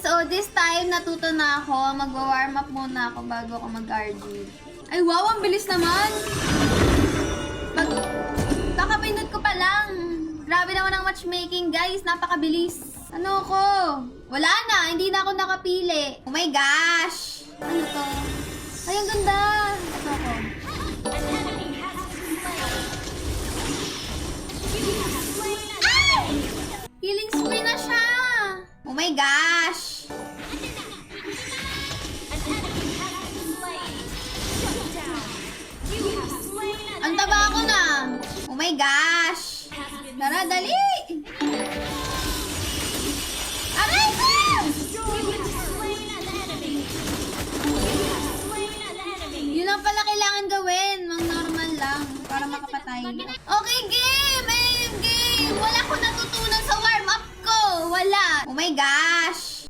So this time natuto na ako. Mag-warm up muna ako bago ako mag-RG. Ay wow, ang bilis naman! Kakapindot ko pa lang. Grabe naman ang matchmaking, guys. Napakabilis. Ano ako? Wala na. Hindi na ako nakapili. Oh my gosh. Ano to? Ay, ang ganda. Ito ako. Ay! Healing spree na siya. Oh my gosh. Ang taba ako na. Oh my gosh. Tara, dali. Aray ko! Yun lang pala kailangan gawin. Mang normal lang. Para makapatay. Okay, game! Ayun, game! Wala ko natutunan sa warm-up ko. Wala. Oh my gosh.